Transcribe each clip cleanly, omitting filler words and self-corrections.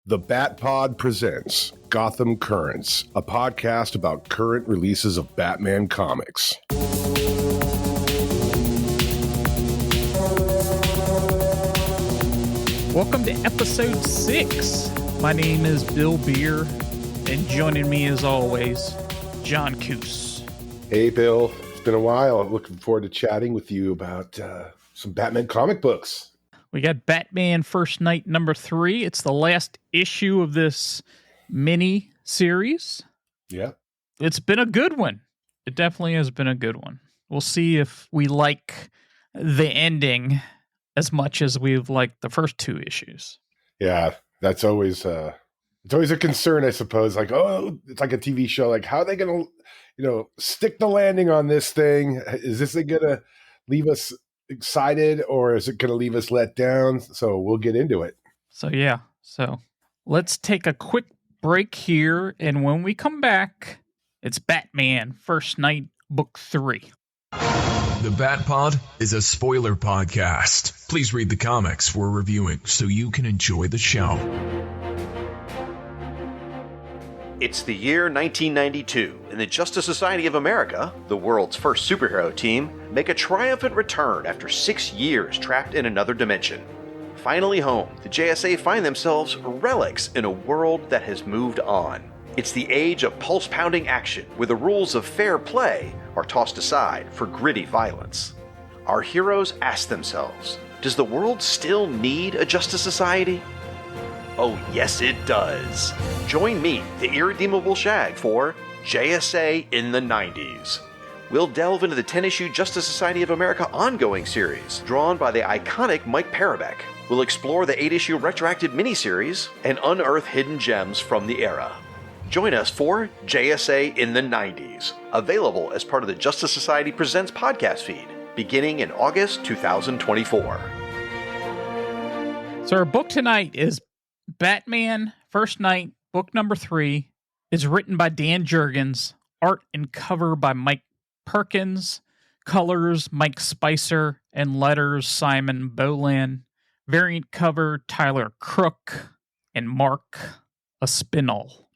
The Bat Pod presents Gotham Currents, a podcast about current releases of Batman comics. Welcome to episode 6. My name is Bill Beer, and joining me as always, John Koos. Hey, Bill. It's been a while. I'm looking forward to chatting with you about some Batman comic books. We got Batman First Night number 3. It's the last issue of this mini series. Yeah. It's been a good one. It definitely has been a good one. We'll see if we like the ending as much as we've liked the first 2 issues. Yeah, that's always it's always a concern, I suppose. Like, oh, it's like a TV show. Like, how are they going to, stick the landing on this thing? Is this going to leave us excited, or is it going to leave us let down? So we'll get into it. So let's take a quick break here, and when we come back, it's Batman First Night Book 3. The Bat Pod is a spoiler podcast. Please read the comics we're reviewing so you can enjoy the show. It's the year 1992, and the Justice Society of America, the world's first superhero team, make a triumphant return after 6 years trapped in another dimension. Finally home, the JSA find themselves relics in a world that has moved on. It's the age of pulse-pounding action, where the rules of fair play are tossed aside for gritty violence. Our heroes ask themselves, does the world still need a Justice Society? Oh yes it does. Join me, the irredeemable Shag, for JSA in the 90s. We'll delve into the 10-issue Justice Society of America ongoing series, drawn by the iconic Mike Parobeck. We'll explore the 8-issue retroactive miniseries and unearth hidden gems from the era. Join us for JSA in the 90s, available as part of the Justice Society Presents podcast feed, beginning in August 2024. So our book tonight is Batman First Night, book number 3. Is written by Dan Jurgens, art and cover by Mike Perkins, colors Mike Spicer, and letters Simon Boland. Variant cover Tyler Crook and Mark Aspinall.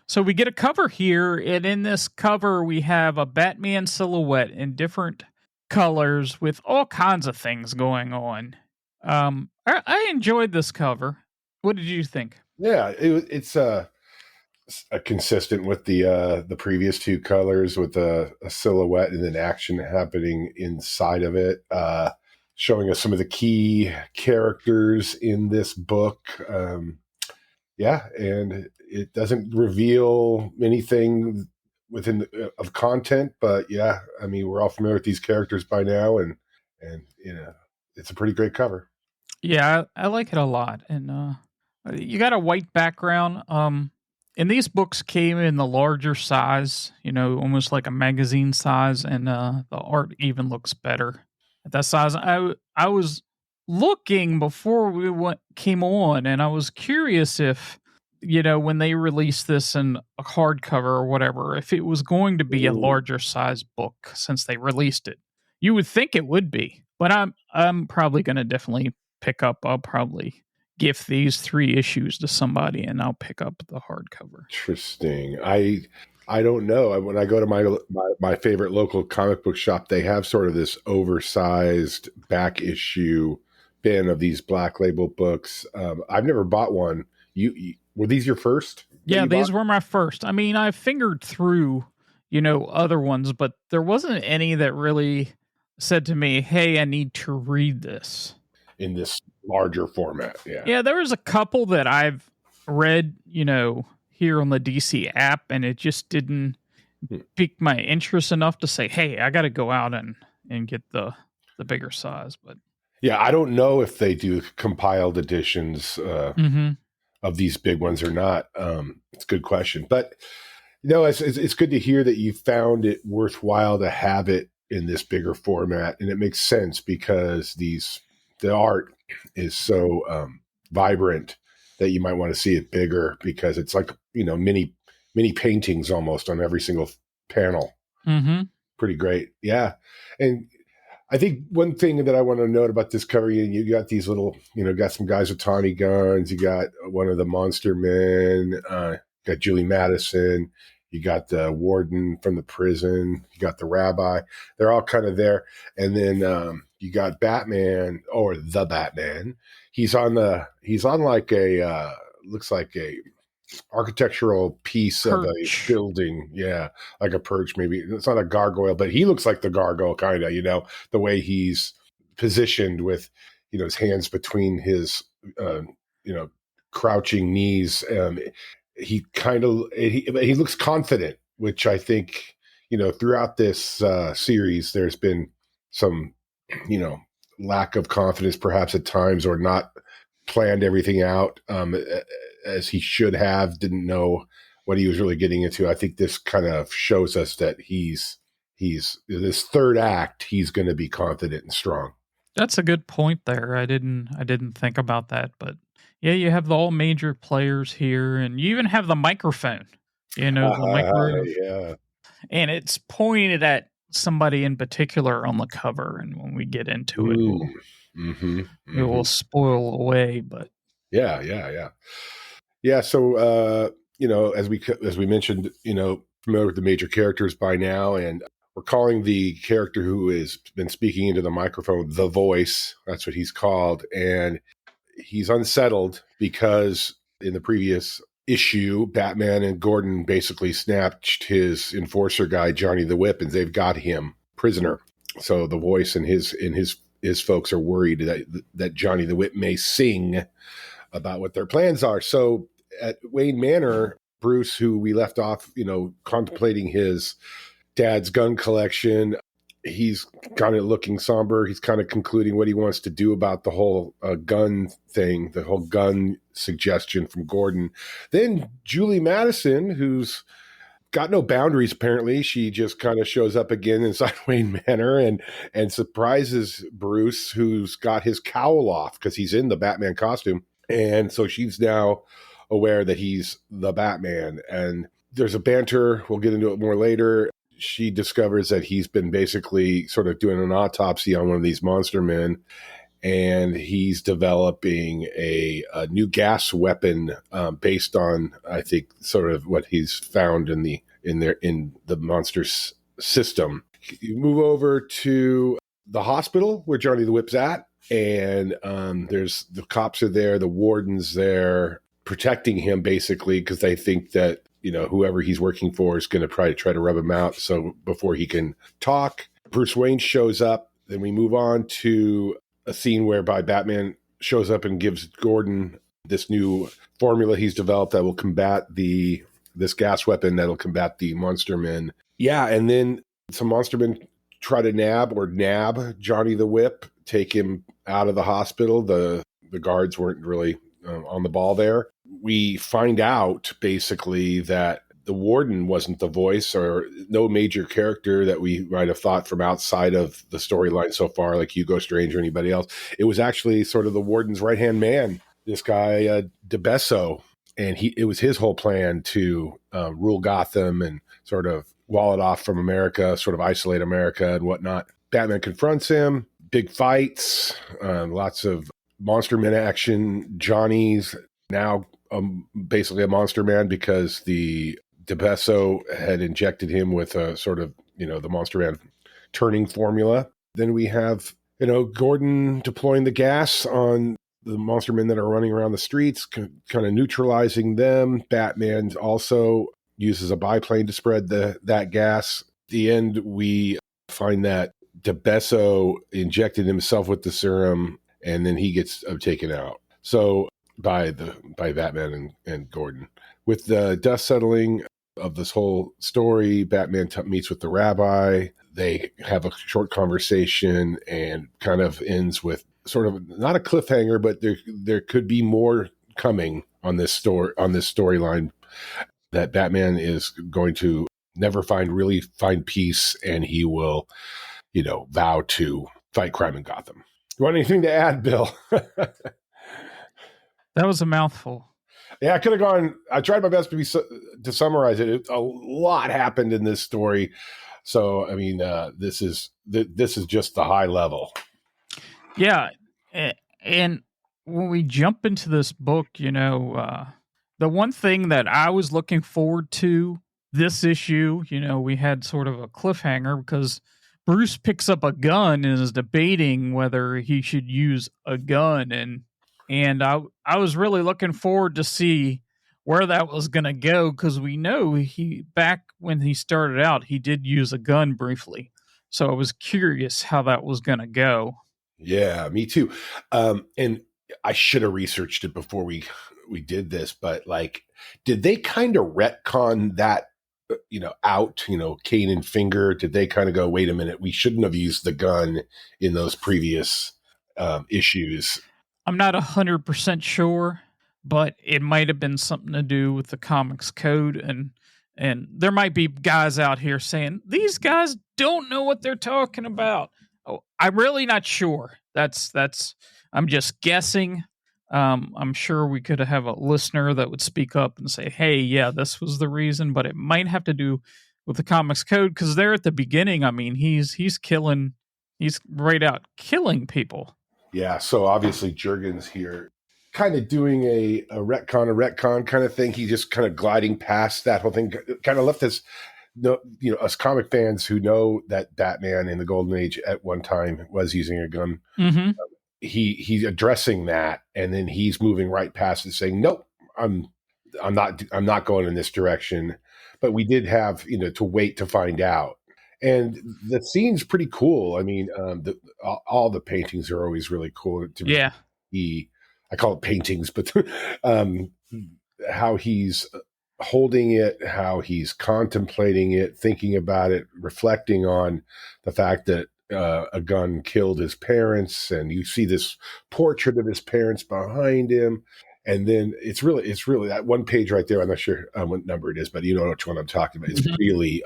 So we get a cover here, and in this cover we have a Batman silhouette in different colors with all kinds of things going on. I enjoyed this cover. What did you think? Yeah, it's consistent with the previous 2 colors, with a silhouette and then action happening inside of it, showing us some of the key characters in this book. And it doesn't reveal anything within of content, but yeah, I mean, we're all familiar with these characters by now, and it's a pretty great cover. Yeah, I like it a lot, and you got a white background. And these books came in the larger size, almost like a magazine size, and the art even looks better at that size. I was looking before we came on, and I was curious if, when they released this in a hardcover or whatever, if it was going to be a larger size book since they released it. You would think it would be, but I'm probably going to definitely pick up. I'll probably gift these 3 issues to somebody, and I'll pick up the hardcover. Interesting. I don't know. When I go to my favorite local comic book shop, they have sort of this oversized back issue bin of these Black Label books. I've never bought one. You were these your first? Yeah, these were my first. I mean, I fingered through, other ones, but there wasn't any that really said to me, "Hey, I need to read this in this larger format." Yeah, there was a couple that I've read, here on the DC app, and it just didn't pique my interest enough to say, hey, I got to go out and get the bigger size. But yeah, I don't know if they do compiled editions of these big ones or not. It's a good question, but it's good to hear that you found it worthwhile to have it in this bigger format, and it makes sense because the art is so vibrant that you might want to see it bigger, because it's like, mini paintings almost on every single panel. Mm-hmm. Pretty great. Yeah. And I think one thing that I want to note about this cover, you got these little, got some guys with tawny guns. You got one of the monster men. Got Julie Madison. You got the warden from the prison. You got the rabbi. They're all kind of there. And then you got Batman, or the Batman. He's on like a looks like a architectural piece Perch. of a building. Yeah, like a perch, maybe. It's not a gargoyle, but he looks like the gargoyle, kind of, the way he's positioned with, his hands between his, crouching knees. He looks confident, which I think, throughout this series, there's been some, lack of confidence perhaps at times, or not planned everything out as he should have, didn't know what he was really getting into. I think this kind of shows us that he's this third act, he's going to be confident and strong. That's a good point there. I didn't think about that, but yeah, you have all major players here, and you even have the microphone. The microphone, yeah, and it's pointed at somebody in particular on the cover. And when we get into it, it will spoil away. But yeah. So as we mentioned, familiar with the major characters by now, and we're calling the character who has been speaking into the microphone the Voice. That's what he's called, and he's unsettled because in the previous issue, Batman and Gordon basically snatched his enforcer guy, Johnny the Whip, and they've got him prisoner. So the Voice and his folks are worried that Johnny the Whip may sing about what their plans are. So at Wayne Manor, Bruce, who we left off, contemplating his dad's gun collection, he's kind of looking somber. He's kind of concluding what he wants to do about the whole gun thing, the whole gun suggestion from Gordon. Then Julie Madison, who's got no boundaries, apparently. She just kind of shows up again inside Wayne Manor and surprises Bruce, who's got his cowl off because he's in the Batman costume. And so she's now aware that he's the Batman. And there's a banter. We'll get into it more later. She discovers that he's been basically sort of doing an autopsy on one of these monster men, and he's developing a new gas weapon based on, I think, sort of what he's found in the monster's system. You move over to the hospital where Johnny the Whip's at, and there's the cops are there, the warden's there, protecting him basically because they think that whoever he's working for is going to try to rub him out. So before he can talk, Bruce Wayne shows up. Then we move on to a scene whereby Batman shows up and gives Gordon this new formula he's developed that will combat this gas weapon that'll combat the monster men. Yeah, and then some monster men try to nab Johnny the Whip, take him out of the hospital. The guards weren't really on the ball there. We find out basically that the warden wasn't the Voice, or no major character that we might have thought from outside of the storyline so far, like Hugo Strange or anybody else. It was actually sort of the warden's right-hand man, this guy, DeBesso. And it was his whole plan to rule Gotham and sort of wall it off from America, sort of isolate America and whatnot. Batman confronts him, big fights, lots of monster man action. Johnny's now basically a monster man because the DeBesso had injected him with a sort of, the monster man turning formula. Then we have, Gordon deploying the gas on the monster men that are running around the streets, kind of neutralizing them. Batman also uses a biplane to spread that gas. At the end, we find that DeBesso injected himself with the serum, and then he gets taken out. So by Batman and Gordon. With the dust settling of this whole story, Batman meets with the rabbi. They have a short conversation and kind of ends with sort of not a cliffhanger, but there could be more coming on this storyline, that Batman is going to never find peace, and he will, vow to fight crime in Gotham. You want anything to add, Bill? That was a mouthful. Yeah, I could have gone. I tried my best to summarize it. A lot happened in this story. So, I mean, this is just the high level. Yeah. And when we jump into this book, the one thing that I was looking forward to this issue, we had sort of a cliffhanger because Bruce picks up a gun and is debating whether he should use a gun. And I was really looking forward to see where that was going to go, because we know back when he started out, he did use a gun briefly. So I was curious how that was going to go. Yeah, me too. And I should have researched it before we did this, but like, did they kind of retcon that, out, cane and finger? Did they kind of go, wait a minute, we shouldn't have used the gun in those previous issues? I'm not 100% sure, but it might have been something to do with the comics code, and there might be guys out here saying these guys don't know what they're talking about. Oh, I'm really not sure. That's I'm just guessing. I'm sure we could have a listener that would speak up and say, "Hey, yeah, this was the reason," but it might have to do with the comics code, because there at the beginning, I mean, he's right out killing people. Yeah, so obviously Jurgens here kind of doing a retcon kind of thing. He just kind of gliding past that whole thing, kind of left us, us comic fans who know that Batman in the Golden Age at one time was using a gun. Mm-hmm. He's addressing that, and then he's moving right past it, saying, "Nope, I'm not going in this direction." But we did have to wait to find out. And the scene's pretty cool. I mean, all the paintings are always really cool. Yeah. I call it paintings, but how he's holding it, how he's contemplating it, thinking about it, reflecting on the fact that a gun killed his parents, and you see this portrait of his parents behind him. And then it's really that one page right there. I'm not sure what number it is, but you know which one I'm talking about. It's really,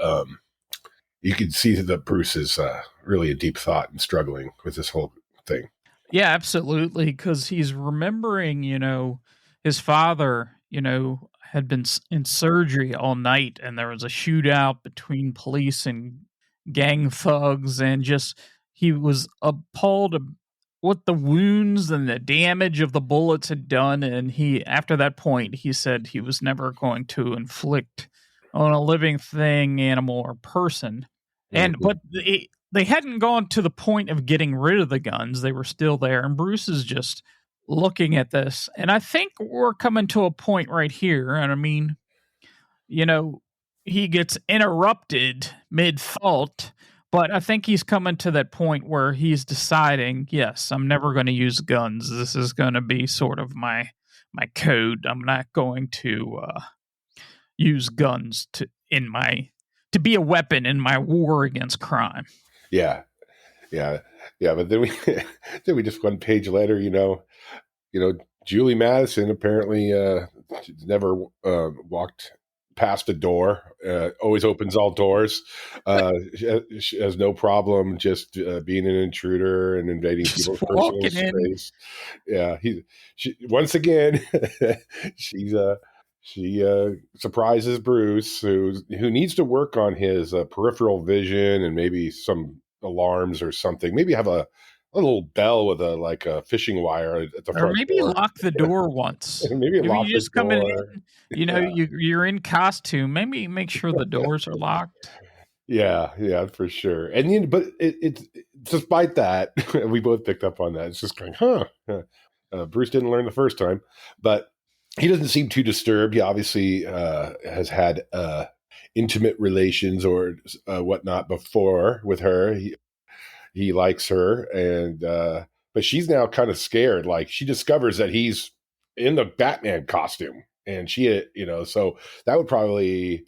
you can see that Bruce is really in deep thought and struggling with this whole thing. Yeah, absolutely. Because he's remembering, his father, had been in surgery all night, and there was a shootout between police and gang thugs, and just he was appalled at what the wounds and the damage of the bullets had done. And after that point, he said he was never going to inflict on a living thing, animal, or person. But they hadn't gone to the point of getting rid of the guns. They were still there. And Bruce is just looking at this. And I think we're coming to a point right here. And I mean, he gets interrupted mid-thought, but I think he's coming to that point where he's deciding, yes, I'm never going to use guns. This is going to be sort of my code. I'm not going to use guns to be a weapon in my war against crime. Yeah. But then we just one page later, Julie Madison apparently never walked past a door. Always opens all doors. She has no problem just being an intruder and invading people's personal space. Yeah, once again, she surprises Bruce, who needs to work on his peripheral vision and maybe some alarms or something. Maybe have a little bell with a fishing wire at the front. Or maybe door. Lock the door once. maybe lock you just the come door. in, you're in costume. Maybe make sure the doors are locked. Yeah, for sure. And but it's despite that, we both picked up on that. It's just going, Bruce didn't learn the first time, but he doesn't seem too disturbed. He obviously has had intimate relations or whatnot before with her. He likes her, and but she's now kind of scared. Like, she discovers that he's in the Batman costume, and she, so that would probably,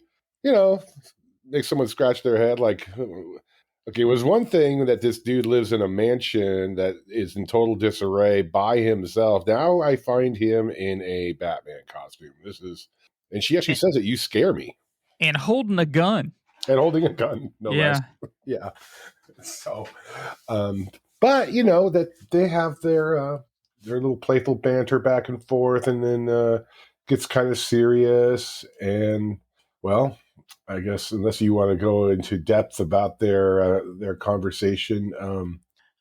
make someone scratch their head. Like, okay, it was one thing that this dude lives in a mansion that is in total disarray by himself. Now I find him in a Batman costume. And she actually says that you scare me. And holding a gun. No less. Yeah. So, but that they have their little playful banter back and forth, and then gets kind of serious. And well, I guess unless you want to go into depth about their conversation.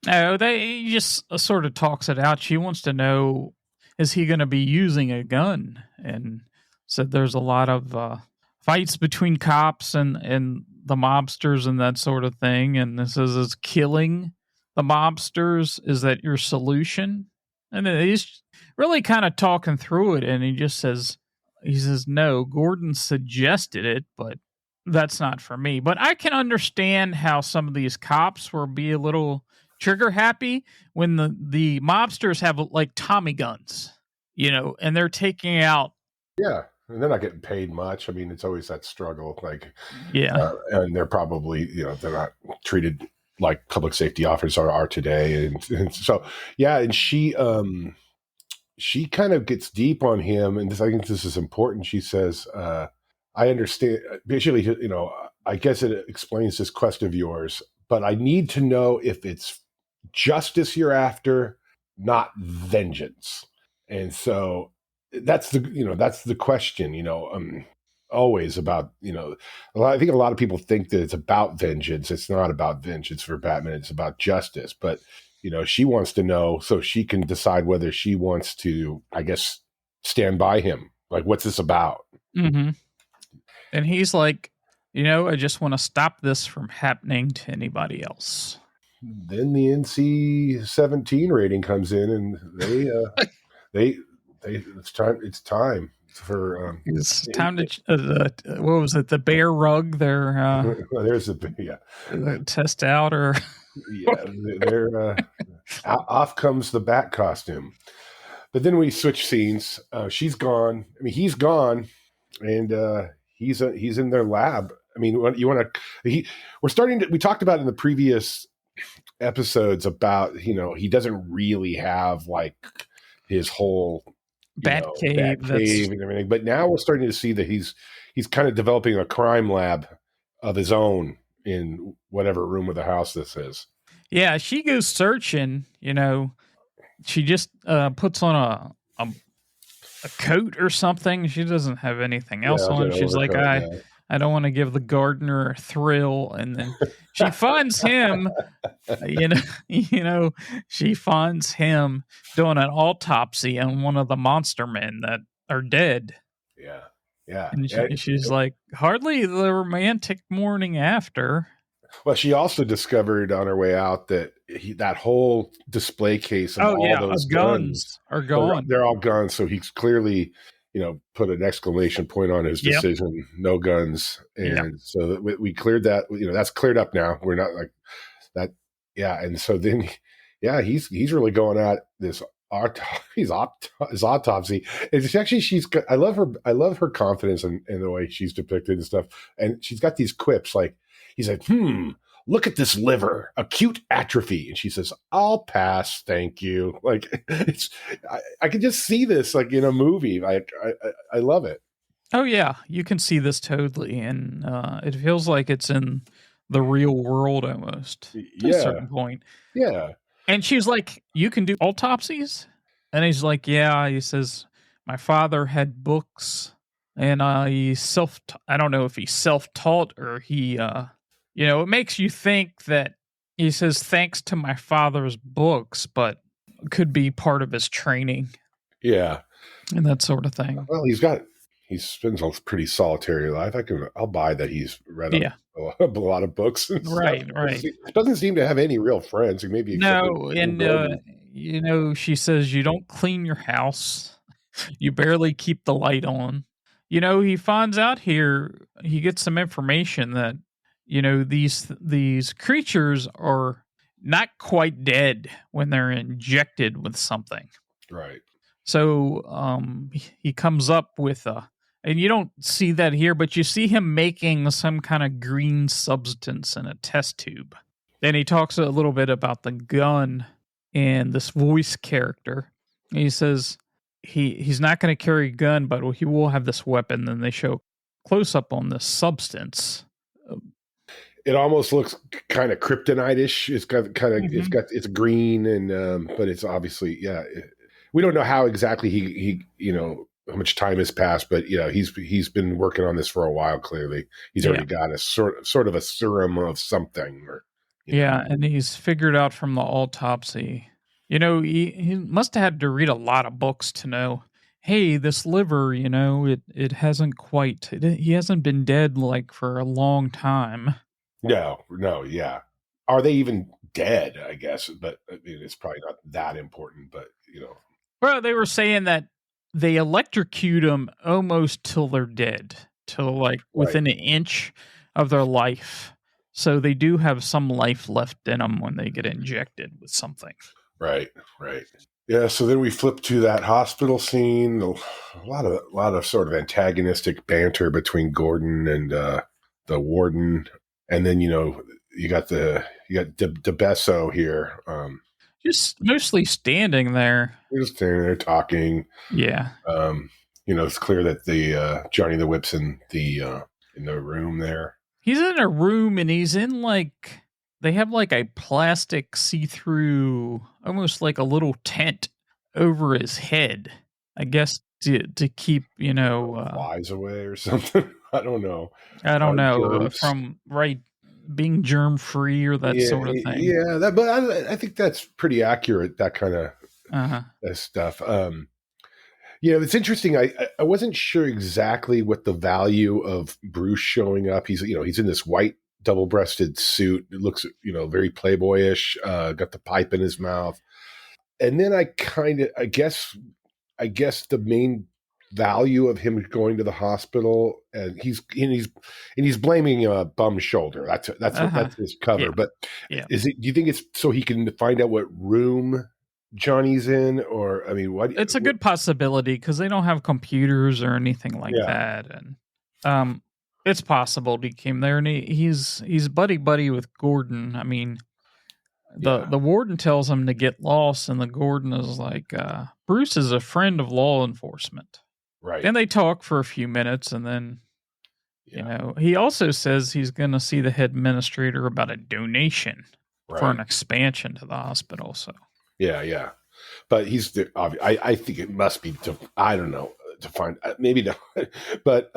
No, he just sort of talks it out. She wants to know, is he going to be using a gun? And said there's a lot of fights between cops and the mobsters and that sort of thing. And this is killing the mobsters. Is that your solution? And then he's really kind of talking through it. And he says, no, Gordon suggested it, but that's not for me. But I can understand how some of these cops will be a little trigger happy when the mobsters have like Tommy guns, and they're taking out. Yeah. And they're not getting paid much. I mean, it's always that struggle. Like, yeah. And they're probably, they're not treated like public safety officers are today. And so, yeah. And she kind of gets deep on him. And I think this is important. She says, I understand. Basically, I guess it explains this quest of yours, but I need to know if it's justice you're after, not vengeance. And so that's the question, always about, I think a lot of people think that it's about vengeance. It's not about vengeance for Batman. It's about justice. But, she wants to know so she can decide whether she wants to, I guess, stand by him. Like, what's this about? Mm-hmm. And he's like, I just want to stop this from happening to anybody else. Then the NC-17 rating comes in, and it's time for it's time to what was it, the bear rug? There's test out or off comes the bat costume. But then we switch scenes. She's gone. I mean, he's gone, and he's in their lab. I mean, we talked about in the previous episodes about, he doesn't really have like his whole bat cave and everything. But now we're starting to see that he's kind of developing a crime lab of his own in whatever room of the house this is. Yeah, she goes searching, she just puts on a coat or something. She doesn't have anything else on. She's like, I don't want to give the gardener a thrill. And then she finds him, she finds him doing an autopsy on one of the monster men that are dead. Yeah. Yeah. And she's like, hardly the romantic morning after. Well, she also discovered on her way out that that whole display case of all those guns are gone. They're all gone. So he's clearly, put an exclamation point on his decision. Yep. No guns. And so we cleared that, that's cleared up now. We're not like that. Yeah. And so then, he's really going at this his autopsy. It's actually, I love her confidence in the way she's depicted and stuff. And she's got these quips like, he's like, look at this liver, acute atrophy. And she says, I'll pass. Thank you. Like, I can just see this like in a movie. I love it. Oh yeah. You can see this totally. And it feels like it's in the real world almost to a certain point. Yeah. And she's like, you can do autopsies? And he's like, yeah. He says, my father had books and I don't know if he's self-taught or he, it makes you think that he says, thanks to my father's books, but could be part of his training. Yeah. And that sort of thing. Well, he spends a pretty solitary life. I'll buy that he's read a lot of books. And right. Doesn't seem to have any real friends. Maybe she says, you don't clean your house. You barely keep the light on. He finds out here, he gets some information that, these creatures are not quite dead when they're injected with something. Right. So he comes up with and you don't see that here, but you see him making some kind of green substance in a test tube. Then he talks a little bit about the gun and this voice character. And he says he's not going to carry a gun, but he will have this weapon. Then they show close up on this substance. It almost looks kind of kryptonite-ish. It's got it's green and but it's obviously we don't know how exactly he how much time has passed, but he's been working on this for a while. Clearly, he's already got a sort of a serum of something, or and he's figured out from the autopsy. He must have had to read a lot of books to know. Hey, this liver, it hasn't quite. He hasn't been dead like for a long time. No, yeah. Are they even dead? I guess, but I mean, it's probably not that important. But Well, they were saying that they electrocute them almost till they're dead, till like within an inch of their life. So they do have some life left in them when they get injected with something. Right. Yeah. So then we flip to that hospital scene. A lot of sort of antagonistic banter between Gordon and the warden, and then you got DeBesso here. Just mostly standing there. They're just standing there talking. Yeah. It's clear that the Johnny the Whip's in the room there. He's in a room and he's in like, they have like a plastic see-through, almost like a little tent over his head, I guess to keep, flies away or something. I don't know. From being germ free or that sort of thing. Yeah, but I think that's pretty accurate. That kind of stuff. It's interesting. I wasn't sure exactly what the value of Bruce showing up. He's in this white double-breasted suit. It looks very playboyish. Got the pipe in his mouth, and then I guess the main value of him going to the hospital, and he's blaming a bum shoulder. That's his cover. Yeah. But do you think it's so he can find out what room Johnny's in, or I mean, what? It's a good possibility because they don't have computers or anything like that, and it's possible he came there and he's buddy with Gordon. I mean, the warden tells him to get lost, and the Gordon is like, Bruce is a friend of law enforcement. Right. And they talk for a few minutes, and then, he also says he's going to see the head administrator about a donation for an expansion to the hospital. So. Yeah. But I think it must be, I don't know, to find, maybe not. But,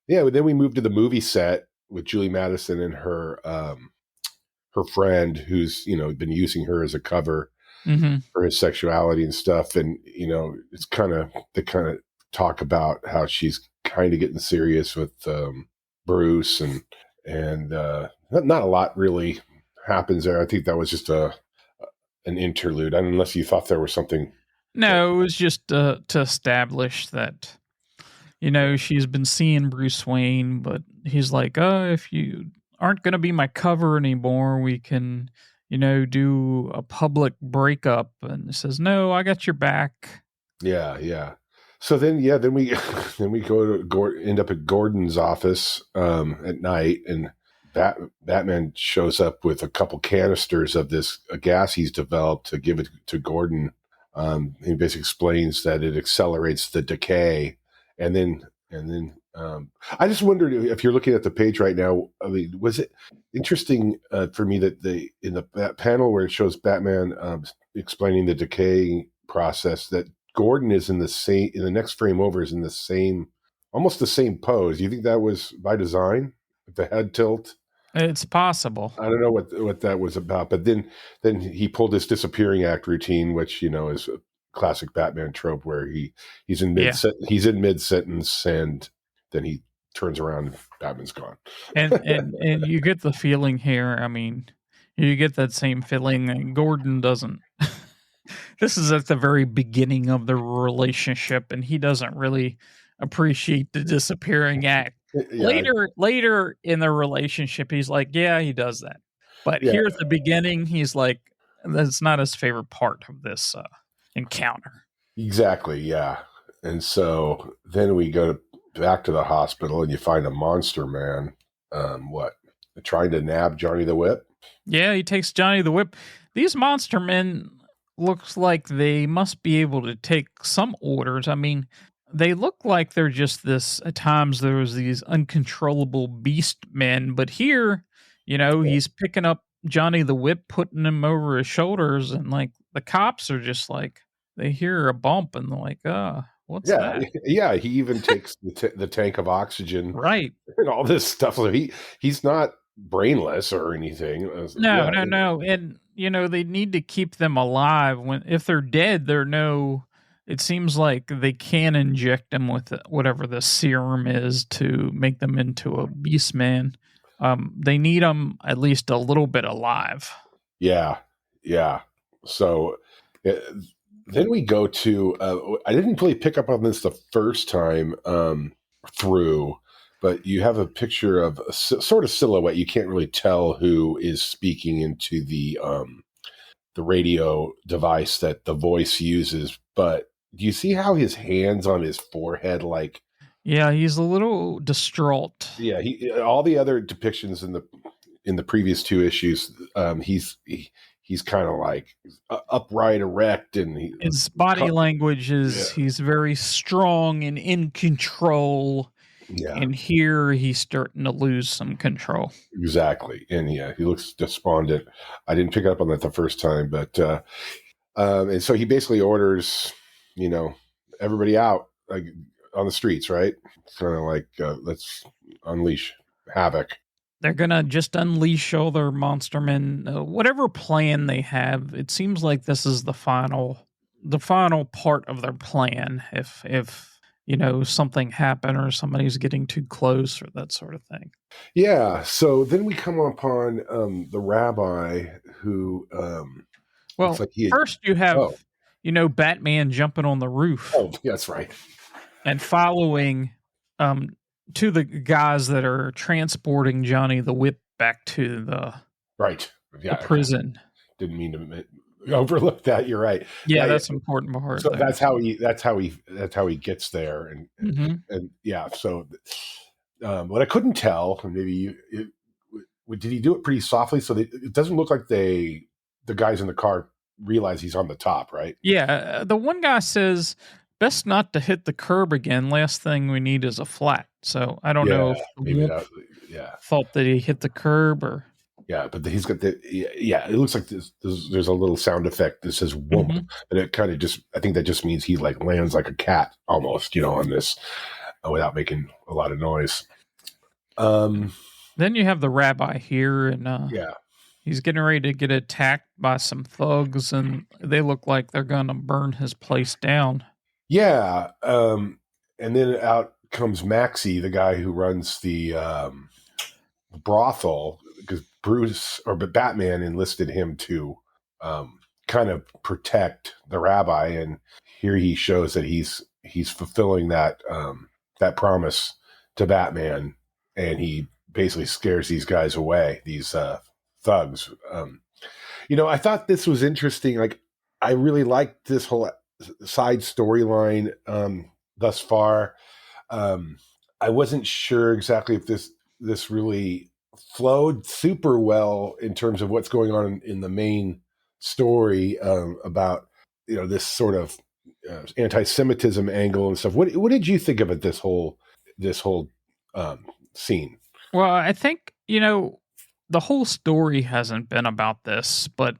then we move to the movie set with Julie Madison and her friend who's, been using her as a cover for his sexuality and stuff. And, it's they kind of talk about how she's kind of getting serious with Bruce and not a lot really happens there. I think that was just an interlude, unless you thought there was something. No, it was just to establish that, she's been seeing Bruce Wayne, but he's like, if you aren't going to be my cover anymore, we can, do a public breakup. And he says, no, I got your back. Yeah. So then we go to end up at Gordon's office at night, and Batman shows up with a couple canisters of this gas he's developed to give it to Gordon. He basically explains that it accelerates the decay, and then I just wondered if you're looking at the page right now. I mean, was it interesting for me that that panel where it shows Batman explaining the decay process, that Gordon is in the next frame over is in almost the same pose. Do you think that was by design? The head tilt? It's possible. I don't know what that was about, but then he pulled his disappearing act routine, which is a classic Batman trope where he's in mid sentence and then he turns around and Batman's gone. and you get the feeling here. I mean, you get that same feeling, and Gordon doesn't. This is at the very beginning of the relationship, and he doesn't really appreciate the disappearing act. Later in the relationship, he's like, yeah, he does that. But here at the beginning, he's like, that's not his favorite part of this encounter. Exactly, yeah. And so then we go back to the hospital, and you find a monster man, trying to nab Johnny the Whip? Yeah, he takes Johnny the Whip. These monster men looks like they must be able to take some orders. I mean, they look like they're just this, at times there was these uncontrollable beast men, but here, he's picking up Johnny the Whip, putting him over his shoulders, and like the cops are just like, they hear a bump and they're like, What's that? Yeah. He even takes the tank of oxygen, Right. and all this stuff. So he's not brainless or anything. No, no, no. And they need to keep them alive. If they're dead, it seems like they can inject them with whatever the serum is to make them into a beast man. They need them at least a little bit alive. Yeah. So then we go to, I didn't really pick up on this the first time through, but you have a picture of a sort of silhouette. You can't really tell who is speaking into the radio device that the voice uses, but do you see how his hands on his forehead, like? Yeah, he's a little distraught. Yeah, all the other depictions in the previous two issues, he's kind of like upright, erect, and his body language is he's very strong and in control. Yeah. And here he's starting to lose some control. Exactly. And he looks despondent. I didn't pick up on that the first time, but and so he basically orders, everybody out, like on the streets, right? Kind of like let's unleash havoc. They're gonna just unleash all their monster men, whatever plan they have. It seems like this is the final part of their plan. If something happened or somebody's getting too close or that sort of thing. Yeah. So then we come upon the rabbi who. Well, first you have, Batman jumping on the roof. Oh, that's right. And following to the guys that are transporting Johnny the Whip back to the the prison. Didn't mean to overlook that. You're right. Yeah, that's an important part. So that's how he gets there, and yeah. So what I couldn't tell, maybe did he do it pretty softly so that it doesn't look like the guys in the car realize he's on the top, right? Yeah, the one guy says, "Best not to hit the curb again. Last thing we need is a flat." So I don't know if maybe thought that he hit the curb or. Yeah, but he's got it looks like there's a little sound effect that says whoomp, and it kind of I think that just means he like lands like a cat almost, on this without making a lot of noise. Then you have the rabbi here, and he's getting ready to get attacked by some thugs, and they look like they're going to burn his place down. Yeah, and then out comes Maxie, the guy who runs the brothel, because Batman enlisted him to kind of protect the rabbi, and here he shows that he's fulfilling that promise to Batman, and he basically scares these guys away, these thugs. I thought this was interesting. Like, I really liked this whole side storyline thus far. I wasn't sure exactly if this really flowed super well in terms of what's going on in the main story about this sort of anti-Semitism angle and stuff. What did you think of it? This whole scene. Well, I think the whole story hasn't been about this, but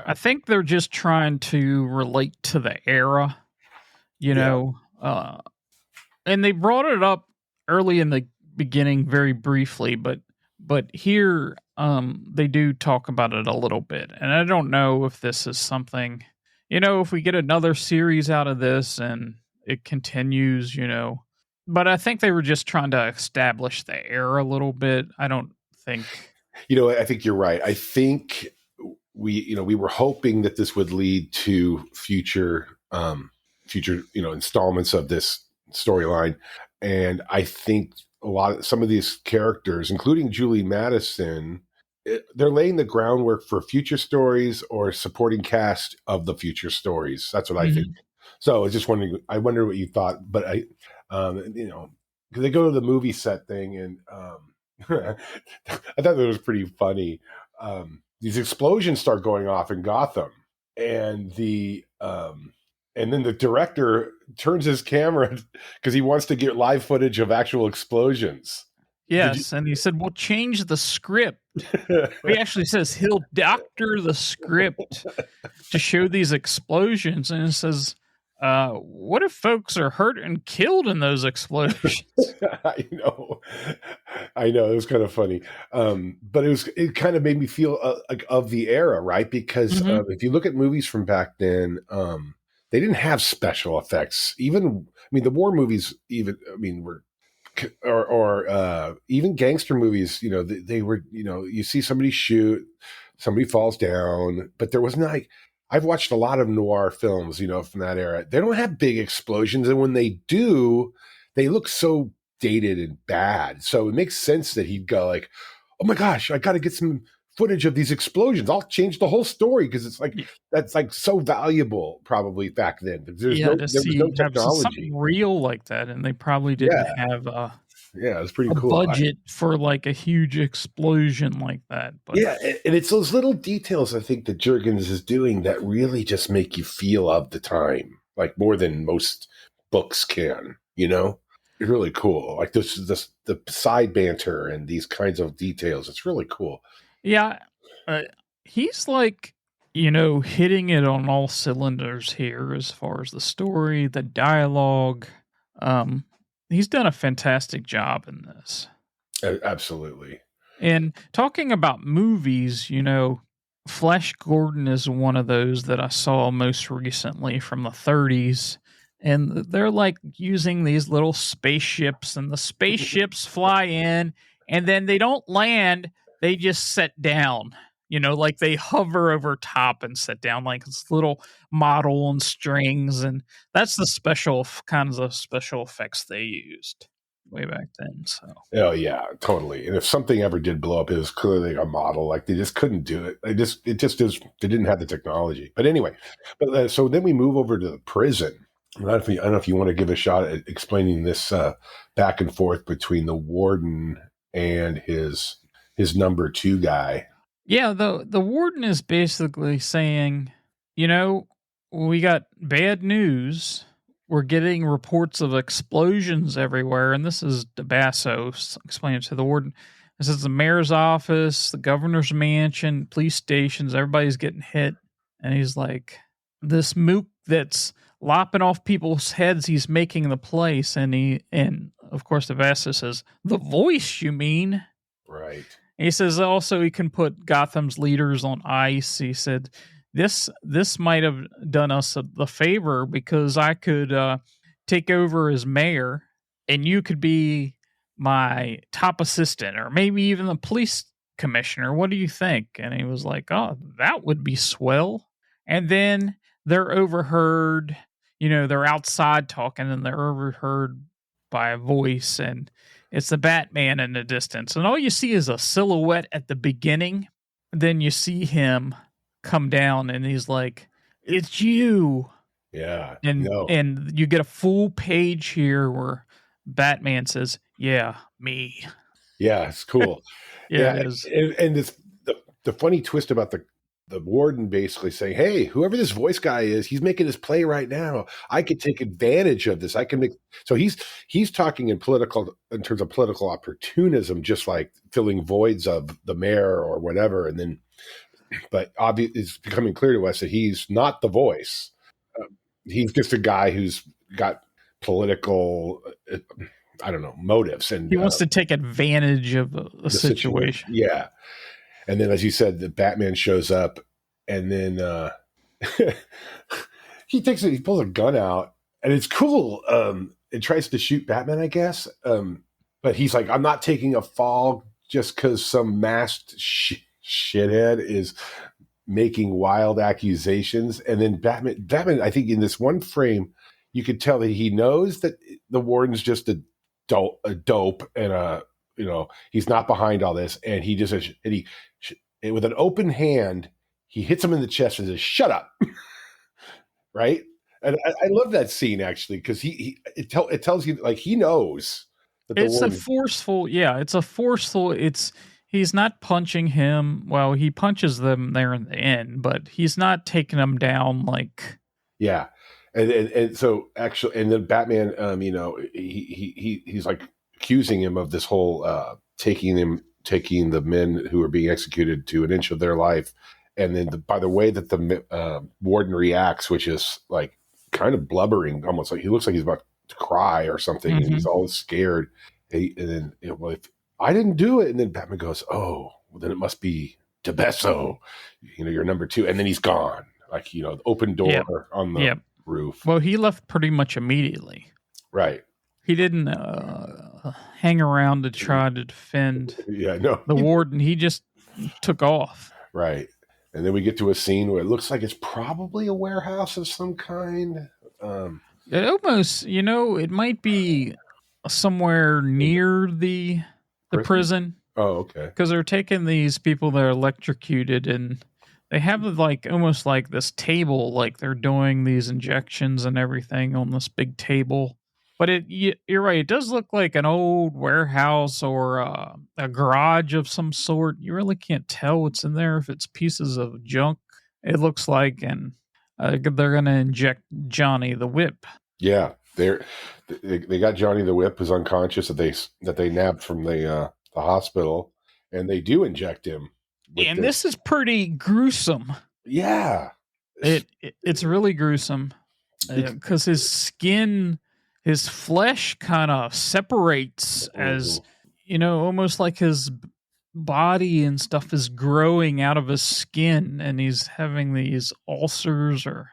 I think they're just trying to relate to the era, and they brought it up early in the beginning very briefly, but here they do talk about it a little bit. And I don't know if this is something, if we get another series out of this and it continues, but I think they were just trying to establish the era a little bit. I don't think. I think you're right. I think we were hoping that this would lead to future installments of this storyline. And I think some of these characters, including Julie Madison, they're laying the groundwork for future stories or supporting cast of the future stories. That's what I think. So I was just wondering, I wonder what you thought, but because they go to the movie set thing, and I thought that was pretty funny. These explosions start going off in Gotham, and and then the director turns his camera because he wants to get live footage of actual explosions. Yes, and he said, "We'll change the script." He actually says he'll doctor the script to show these explosions, and it says, what if folks are hurt and killed in those explosions? I know. It was kind of funny. But it kind of made me feel like of the era, right? Because if you look at movies from back then, they didn't have special effects. Even, the war movies, were, or even gangster movies, they were, you see somebody shoot, somebody falls down, but there was not, I've watched a lot of noir films, from that era. They don't have big explosions. And when they do, they look so dated and bad. So it makes sense that he'd go like, oh my gosh, I got to get some footage of these explosions. I'll change the whole story because it's like, that's like so valuable probably back then. There was no technology. Something real like that. And they probably didn't have it was pretty a cool. budget for like a huge explosion like that. But yeah, and it's those little details I think that Jurgens is doing that really just make you feel of the time, like more than most books can, It's really cool. Like the side banter and these kinds of details. It's really cool. Yeah, he's like, hitting it on all cylinders here as far as the story, the dialogue. He's done a fantastic job in this. Absolutely. And talking about movies, Flash Gordon is one of those that I saw most recently from the 30s. And they're like using these little spaceships, and the spaceships fly in, and then they don't land, they just set down. Like they hover over top and set down like this little model and strings. And that's the kinds of special effects they used way back then. So. Oh yeah, totally. And if something ever did blow up, it was clearly a model. Like they just couldn't do it. They didn't have the technology. But anyway, so then we move over to the prison. I don't know if you want to give a shot at explaining this back and forth between the warden and his number 2 guy. Yeah, the warden is basically saying, we got bad news. We're getting reports of explosions everywhere. And this is DeBasso explaining to the warden. This is the mayor's office, the governor's mansion, police stations. Everybody's getting hit. And he's like, this mook that's lopping off people's heads, he's making the place. And of course, DeBasso says, the voice, you mean? Right. He says also he can put Gotham's leaders on ice. He said, this might have done us the favor because I could take over as mayor and you could be my top assistant or maybe even the police commissioner. What do you think? And he was like, oh, that would be swell. And then they're overheard, they're outside talking and they're overheard by a voice, and it's the Batman in the distance. And all you see is a silhouette at the beginning. Then you see him come down and he's like, it's you. Yeah. And you get a full page here where Batman says, yeah, me. Yeah, it's cool. Yeah, it is. And this, the funny twist about the warden basically saying, hey, whoever this voice guy is, he's making his play right now. I could take advantage of this. I can make, so he's talking in terms of political opportunism, just like filling voids of the mayor or whatever. And then, but it's becoming clear to us that he's not the voice. He's just a guy who's got political, motives. And he wants to take advantage of the situation. Yeah. And then, as you said, the Batman shows up, and then he pulls a gun out, and it's cool. It tries to shoot Batman, I guess. But he's like, I'm not taking a fall just because some masked shithead is making wild accusations. And then Batman, I think in this one frame, you could tell that he knows that the warden's just a dope and he's not behind all this. And he just, with an open hand, he hits him in the chest and says, shut up. Right. And I love that scene actually, because it tells you like, he knows that it's a forceful, he's not punching him. Well, he punches them there in the end, but he's not taking them down like, yeah. And so actually, and then Batman, he's like accusing him of this whole taking the men who are being executed to an inch of their life, and then by the way that the warden reacts, which is like kind of blubbering, almost like he looks like he's about to cry or something, and he's all scared. And then, well, if I didn't do it, and then Batman goes, "Oh, well, then it must be DeBesso. You're number 2," and then he's gone. Like, the open door on the roof. Well, he left pretty much immediately. Right. He didn't hang around to try to defend the warden. He just took off. Right. And then we get to a scene where it looks like it's probably a warehouse of some kind. It almost, it might be somewhere near the prison. Oh, okay. Because they're taking these people that are electrocuted, and they have like almost like this table, like they're doing these injections and everything on this big table. But you're right. It does look like an old warehouse or a garage of some sort. You really can't tell what's in there if it's pieces of junk. It looks like, and they're going to inject Johnny the Whip. Yeah, they got Johnny the Whip, who's unconscious, that they nabbed from the hospital, and they do inject him. And this is pretty gruesome. Yeah, it's really gruesome because his skin. His flesh kind of separates as, almost like his body and stuff is growing out of his skin, and he's having these ulcers or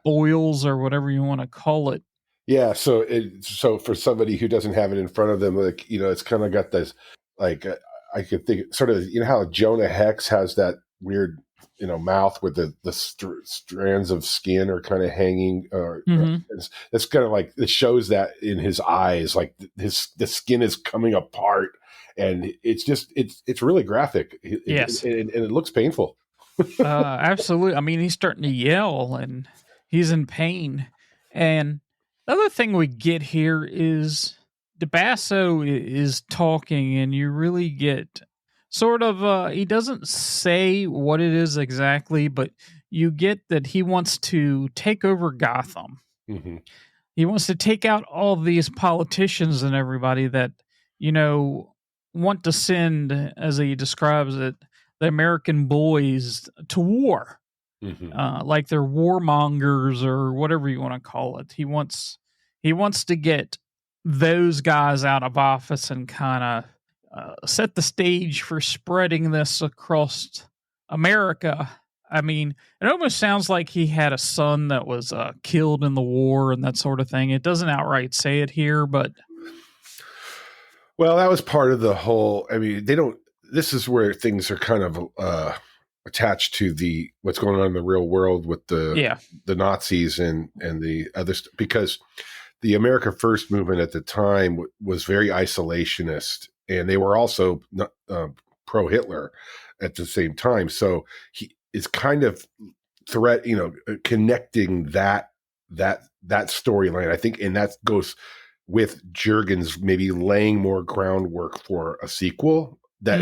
boils or whatever you want to call it. Yeah. So for somebody who doesn't have it in front of them, like, it's kind of got this, like, I could think sort of, how Jonah Hex has that weird, mouth with the strands of skin are kind of hanging. It's kind of like, it shows that in his eyes, like the skin is coming apart, and it's really graphic. Yes, and it looks painful. Absolutely. I mean, he's starting to yell, and he's in pain. And the other thing we get here is DeBesso is talking, and you really get. Sort of, he doesn't say what it is exactly, but you get that he wants to take over Gotham. Mm-hmm. He wants to take out all these politicians and everybody that, want to send, as he describes it, the American boys to war. Mm-hmm. Like they're warmongers or whatever you want to call it. He wants to get those guys out of office and kind of set the stage for spreading this across America. I mean, it almost sounds like he had a son that was killed in the war and that sort of thing. It doesn't outright say it here, but... Well, that was part of the whole... I mean, this is where things are kind of attached to what's going on in the real world with the Nazis and the other... Because the America First movement at the time was very isolationist, and they were also pro-Hitler at the same time. So he is kind of connecting that storyline, I think, and that goes with Jurgens maybe laying more groundwork for a sequel that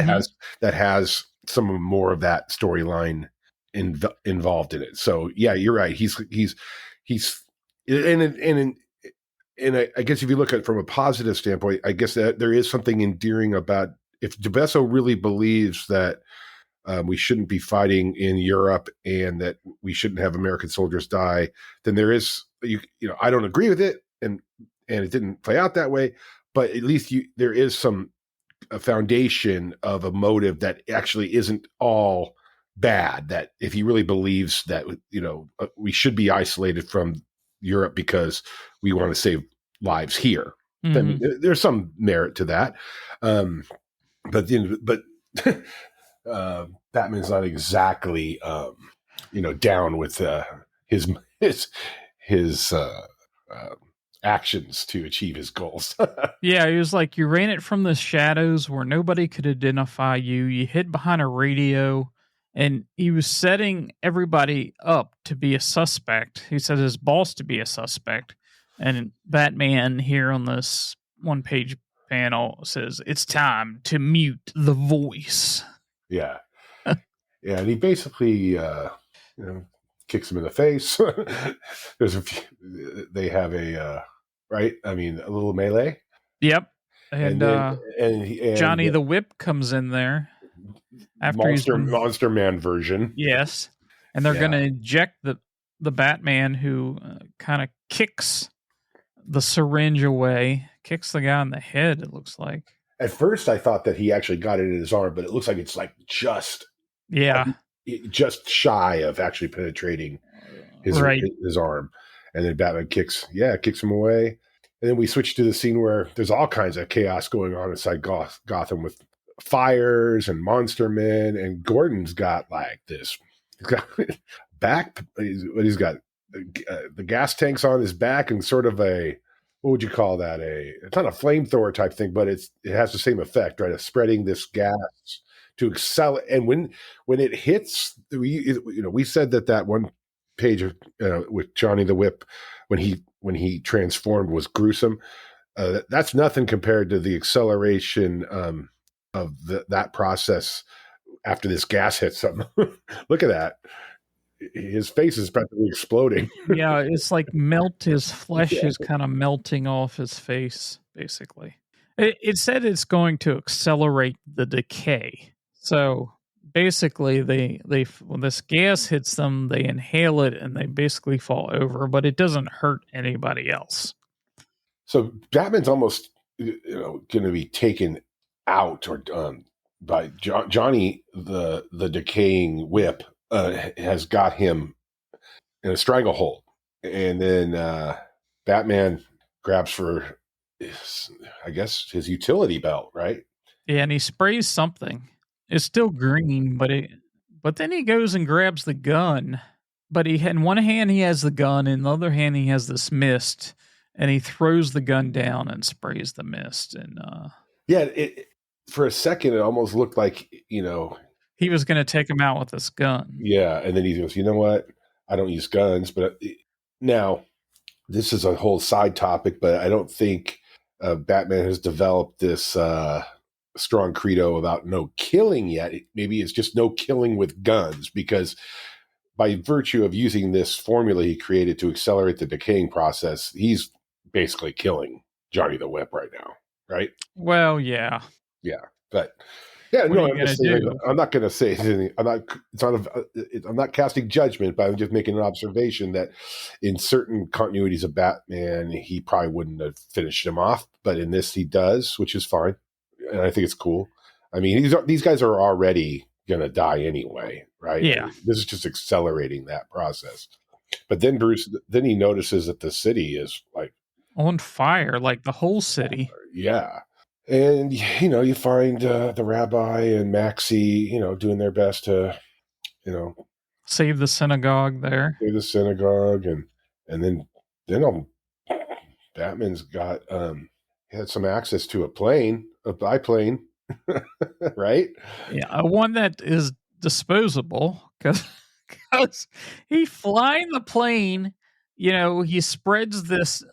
has some more of that storyline involved in it. So yeah, you're right. He's and I guess if you look at it from a positive standpoint, I guess that there is something endearing about, if DeBesso really believes that we shouldn't be fighting in Europe and that we shouldn't have American soldiers die, then there is, I don't agree with it, and it didn't play out that way, but at least there is a foundation of a motive that actually isn't all bad. That if he really believes that, we should be isolated from Europe because we want to save lives here, then there's some merit to that. But Batman's not exactly, down with his actions to achieve his goals. Yeah, he was like, you ran it from the shadows where nobody could identify you. You hid behind a radio. And he was setting everybody up to be a suspect. He said his boss to be a suspect. And Batman here on this one-page panel says, it's time to mute the voice. Yeah. Yeah, and he basically, kicks him in the face. There's they have a little melee. Yep. And Johnny the Whip comes in there. After Monster Man version. Yes. And they're going to inject the Batman who kind of kicks the syringe away, kicks the guy in the head, it looks like. At first, I thought that he actually got it in his arm, but it looks like it's like just shy of actually penetrating his arm. And then Batman kicks him away. And then we switch to the scene where there's all kinds of chaos going on inside Gotham with fires and monster men. And Gordon's got like this. He's got he's got the gas tanks on his back and sort of a, what would you call that? It's not a flamethrower type thing, but it has the same effect, right? Of spreading this gas to accelerate. And when it hits, we said that one page with Johnny the Whip when he transformed was gruesome. That's nothing compared to the acceleration of that process after this gas hits him. Look at that. His face is practically exploding. Yeah, it's like his flesh is kind of melting off his face, basically. It said it's going to accelerate the decay. So basically, when this gas hits them, they inhale it and they basically fall over, but it doesn't hurt anybody else. So Batman's almost going to be taken out or by Johnny, the decaying whip. Has got him in a stranglehold, and then Batman grabs for his utility belt, right? Yeah, and he sprays something. It's still green, but then he goes and grabs the gun. But in one hand he has the gun, in the other hand he has this mist, and he throws the gun down and sprays the mist. And for a second it almost looked like he was going to take him out with this gun. Yeah, and then he goes, you know what? I don't use guns. But now, this is a whole side topic, but I don't think Batman has developed this strong credo about no killing yet. Maybe it's just no killing with guns, because by virtue of using this formula he created to accelerate the decaying process, he's basically killing Johnny the Whip right now, right? Well, yeah. Yeah, but... Yeah, no, I'm not going to say anything. I'm not casting judgment, but I'm just making an observation that in certain continuities of Batman, he probably wouldn't have finished him off, but in this he does, which is fine, and I think it's cool. I mean, these guys are already going to die anyway, right? Yeah, this is just accelerating that process. But then he notices that the city is like on fire, like the whole city. Yeah. And, you find the rabbi and Maxie, doing their best to, save the synagogue there. Save the synagogue. And then Batman's got, had some access to a biplane, right? Yeah, one that is disposable because he flying the plane, he spreads this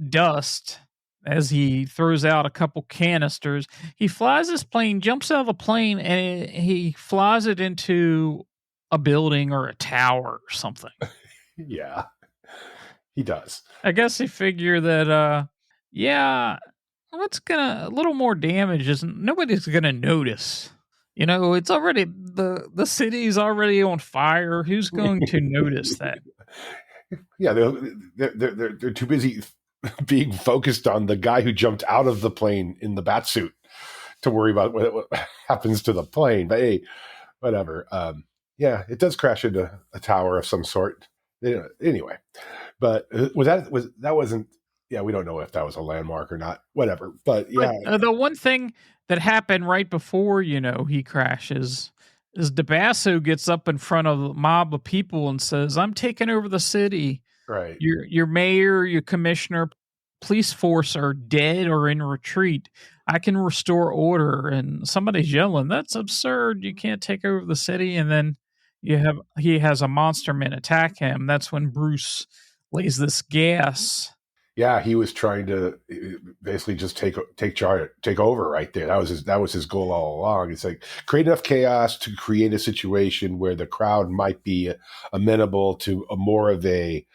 dust as he throws out a couple canisters. He flies this plane, jumps out of the plane, and he flies it into a building or a tower or something. Yeah, he does. I guess they figure that, what's a little more damage nobody's gonna notice. It's already, the city's already on fire. Who's going to notice that? Yeah, they're too busy being focused on the guy who jumped out of the plane in the bat suit to worry about what happens to the plane. But hey, whatever. It does crash into a tower of some sort. Anyway, but we don't know if that was a landmark or not. Whatever. But yeah, the one thing that happened right before he crashes is DeBasso gets up in front of a mob of people and says, "I'm taking over the city. Right. Your mayor, your commissioner, police force are dead or in retreat. I can restore order." And somebody's yelling, "That's absurd. You can't take over the city." And then he has a monster man attack him. That's when Bruce lays this gas. Yeah, he was trying to basically just take over right there. That was his goal all along. It's like create enough chaos to create a situation where the crowd might be amenable to more of a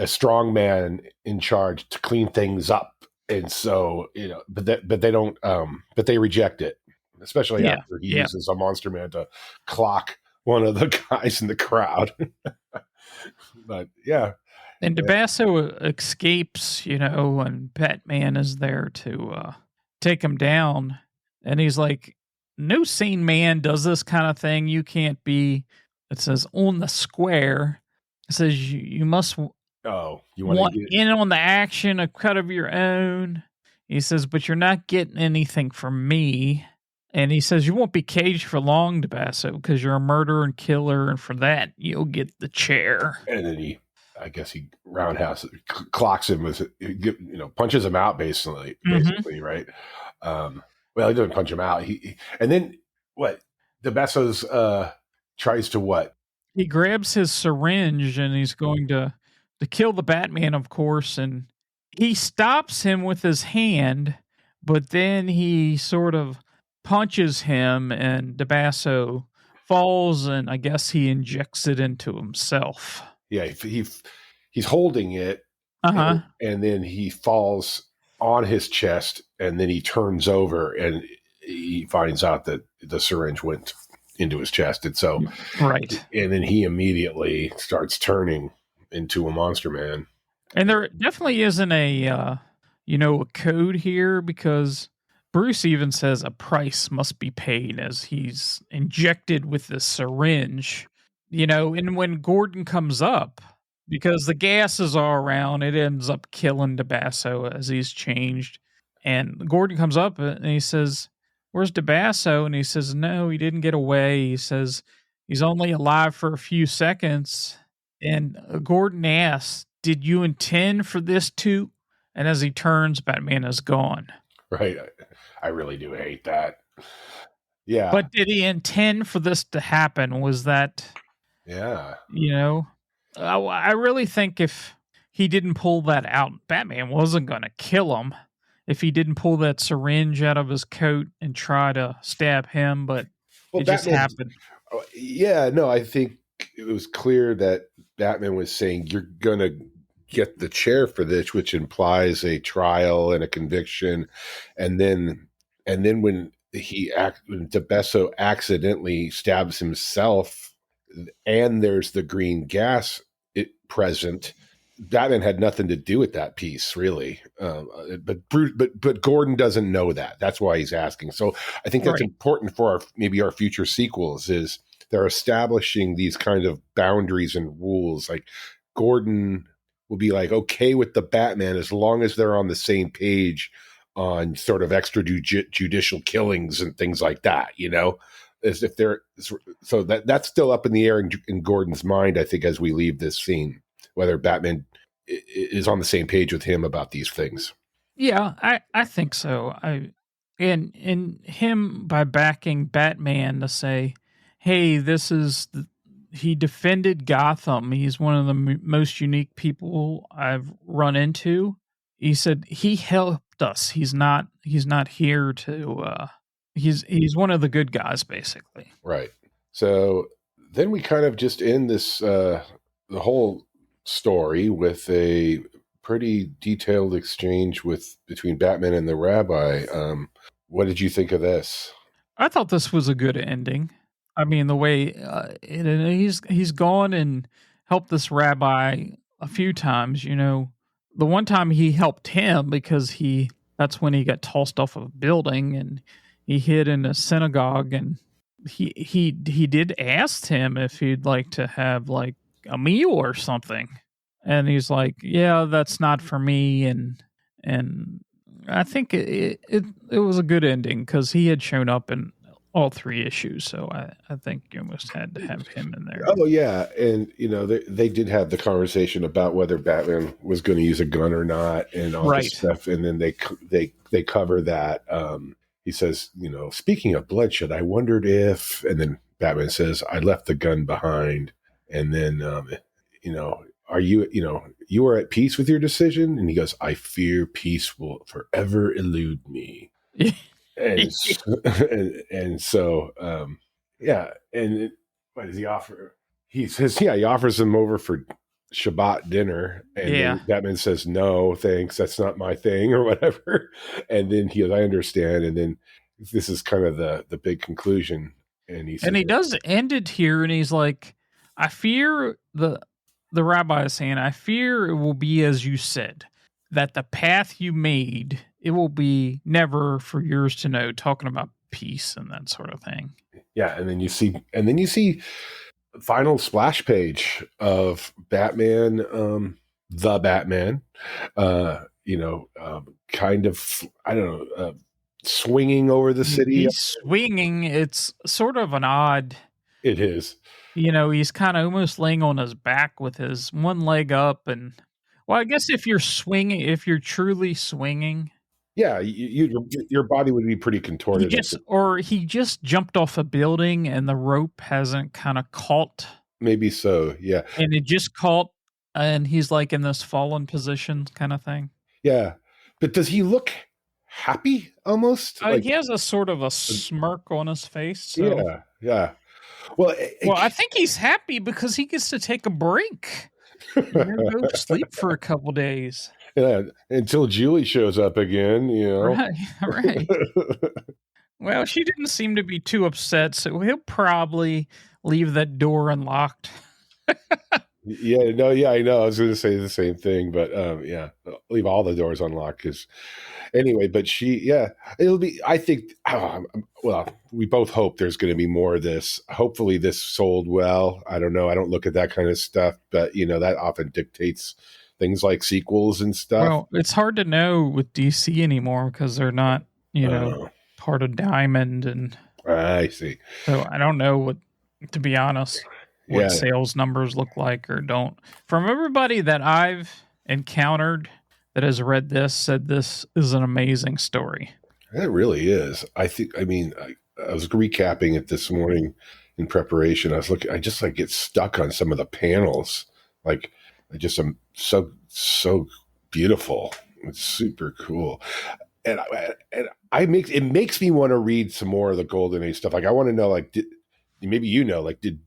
strong man in charge to clean things up. And so, but they don't, but they reject it, especially after he uses a monster man to clock one of the guys in the crowd. But yeah. And DeBasso escapes, and Batman is there to take him down. And he's like, no sane man does this kind of thing. You can't be, it says, on the square. It says you must you want in on the action, a cut of your own. He says, but you're not getting anything from me. And he says, you won't be caged for long, DeBasso, because you're a murderer and killer. And for that, you'll get the chair. And then he roundhouse clocks him with, punches him out basically, right? Well, he doesn't punch him out. And then what? DeBasso's tries to what? He grabs his syringe and he's going to kill the Batman, of course, and he stops him with his hand, but then he sort of punches him and DeBasso falls, and I guess he injects it into himself. Yeah, he's holding it, and then he falls on his chest, and then he turns over, and he finds out that the syringe went into his chest, and so and then he immediately starts turning into a monster man. And there definitely isn't a code here, because Bruce even says a price must be paid as he's injected with the syringe. And when Gordon comes up, because the gases are around, it ends up killing DeBasso as he's changed. And Gordon comes up and he says, where's DeBasso? And he says, no, he didn't get away. He says, he's only alive for a few seconds. And Gordon asks, did you intend for this too? And as he turns, Batman is gone. Right. I really do hate that. Yeah. But did he intend for this to happen? Was that... Yeah. I really think if he didn't pull that out, Batman wasn't going to kill him if he didn't pull that syringe out of his coat and try to stab him, but it just happened. Yeah, no, I think it was clear that Batman was saying, you're going to get the chair for this, which implies a trial and a conviction. And then when DeBasso accidentally stabs himself, and there's the green gas present, Batman had nothing to do with that piece, really. But Gordon doesn't know that. That's why he's asking. So I think that's important for our future sequels. Is they're establishing these kind of boundaries and rules. Like Gordon will be like okay with the Batman as long as they're on the same page on sort of extrajudicial killings and things like that. As if they're so that's still up in the air in Gordon's mind, I think, as we leave this scene, whether Batman is on the same page with him about these things. Yeah, I think so. And him by backing Batman to say, hey, he defended Gotham. He's one of the most unique people I've run into. He said he helped us. He's not here to He's one of the good guys, basically. Right. So then we kind of just end this the whole story with a pretty detailed exchange between Batman and the rabbi. What did you think of this? I thought this was a good ending. I mean, the way he's gone and helped this rabbi a few times. The one time he helped him because that's when he got tossed off of a building and he hid in a synagogue, and he did ask him if he'd like to have like a meal or something, and he's like, "Yeah, that's not for me." And I think it was a good ending because he had shown up in all three issues, so I think you almost had to have him in there. Oh yeah, and they did have the conversation about whether Batman was going to use a gun or not, and all this stuff, and then they cover that. He says, speaking of bloodshed, I wondered if, and then Batman says, I left the gun behind. And then, are you, you are at peace with your decision? And he goes, I fear peace will forever elude me. and so, yeah. And what does he offer? He says, he offers him over for Shabbat dinner, and then Batman says, no thanks, that's not my thing, or whatever. And then he goes, I understand. And then this is kind of the big conclusion, and he says, and he does end it here, and he's like, I fear the the rabbi is saying, I fear it will be as you said, that the path you made, it will be never for yours to know, talking about peace and that sort of thing. Yeah, and then you see final splash page of Batman, the Batman, kind of, I don't know, swinging over the city. He's swinging. It's sort of an odd. It is. He's kind of almost laying on his back with his one leg up. And, well, I guess if you're truly swinging. Yeah, your body would be pretty contorted. He just jumped off a building and the rope hasn't kind of caught. Maybe so, yeah. And it just caught, and he's like in this fallen position kind of thing. Yeah. But does he look happy almost? He has a sort of a smirk on his face. So. Yeah. Well, I think he's happy because he gets to take a break and then go sleep for a couple days. Yeah, until Julie shows up again, Right. Well, she didn't seem to be too upset, so he'll probably leave that door unlocked. I know. I was going to say the same thing, but leave all the doors unlocked anyway. But it'll be. I think. We both hope there's going to be more of this. Hopefully, this sold well. I don't know. I don't look at that kind of stuff, but that often dictates things like sequels and stuff. Well, it's hard to know with DC anymore because they're not, part of Diamond, and I see. So I don't know what sales numbers look like or don't. From everybody that I've encountered that has read this, said this is an amazing story. It really is. I was recapping it this morning in preparation. I just get stuck on some of the panels. So beautiful. It's super cool. And it makes me want to read some more of the Golden Age stuff. I want to know, did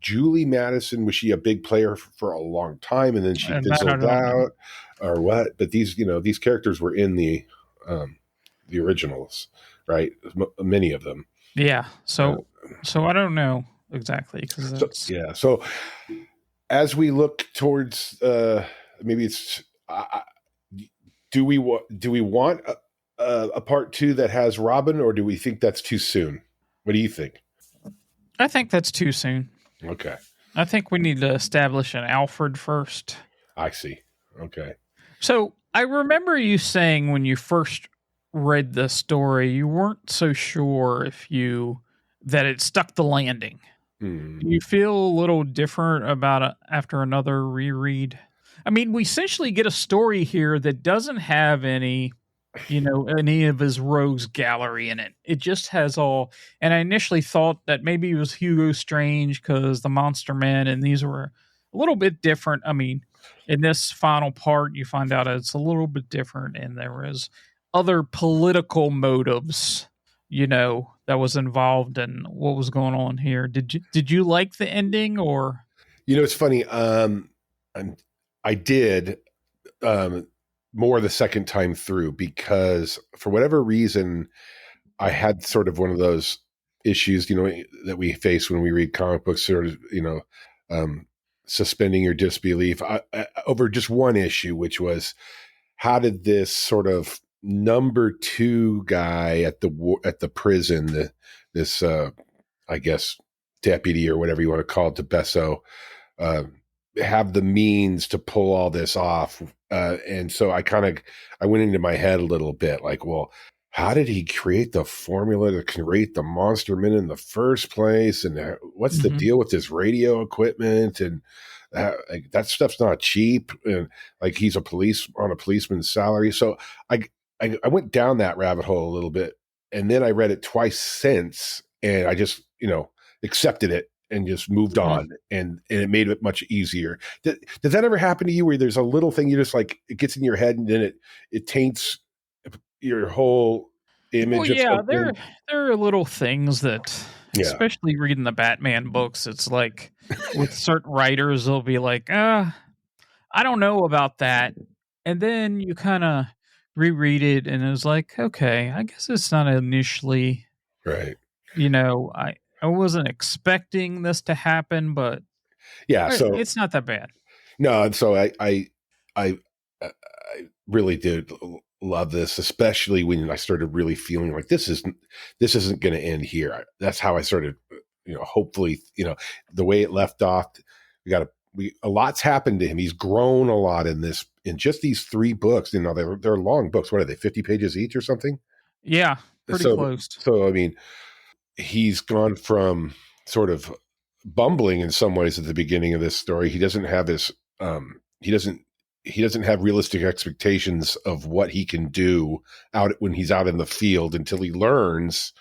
Julie Madison, was she a big player for a long time and then she fizzled out or what? But these characters were in the originals, right? Many of them. Yeah. So I don't know exactly. So as we look towards, maybe it's, do we want a part 2 that has Robin, or do we think that's too soon? What do you think? I think that's too soon. Okay. I think we need to establish an Alfred first. I see. Okay. So I remember you saying when you first read the story, you weren't so sure that it stuck the landing. Do you feel a little different about it after another reread? I mean, we essentially get a story here that doesn't have any of his rogues gallery in it. It just has all. And I initially thought that maybe it was Hugo Strange because the Monster Men, and these were a little bit different. I mean, in this final part, you find out it's a little bit different, and there was other political motives, that was involved in what was going on here. Did you like the ending, or? It's funny. I did more the second time through because for whatever reason, I had sort of one of those issues, that we face when we read comic books, sort of, suspending your disbelief over just one issue, which was how did this sort of number 2 guy at the prison, this I guess deputy or whatever you want to call it, Besso, have the means to pull all this off. And so I went into my head a little bit well, how did he create the formula to create the Monster Men in the first place? And what's the deal with this radio equipment? And that stuff's not cheap. And he's on a policeman's salary. So I went down that rabbit hole a little bit, and then I read it twice since, and I just, accepted it and just moved on, and it made it much easier. Does that ever happen to you where there's a little thing you just it gets in your head and then it taints your whole image? Well, yeah, there are little things that, especially reading the Batman books, it's like with certain writers, they'll be like, I don't know about that. And then you kind of reread it and it was like, okay, I guess it's not initially right. I wasn't expecting this to happen, but so it's not that bad. No, and so I really did love this, especially when I started really feeling like this isn't going to end here. That's how I started, hopefully, the way it left off, a lot's happened to him. He's grown a lot in just these 3 books. They're long books. What are they, 50 pages each or something? Yeah, pretty close. So, I mean, he's gone from sort of bumbling in some ways at the beginning of this story. He doesn't have he doesn't have realistic expectations of what he can do out when he's out in the field until he learns,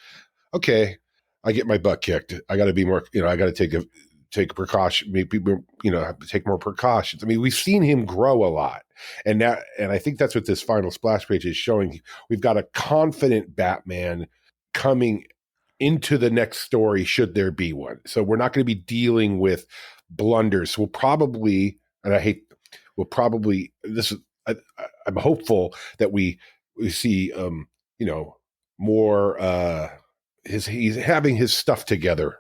okay, I get my butt kicked. I got to be more, I got to take precaution, maybe, have to take more precautions. I mean, we've seen him grow a lot, and I think that's what this final splash page is showing. We've got a confident Batman coming into the next story, should there be one. So we're not going to be dealing with blunders. We'll probably, I'm hopeful that we see, more, he's having his stuff together.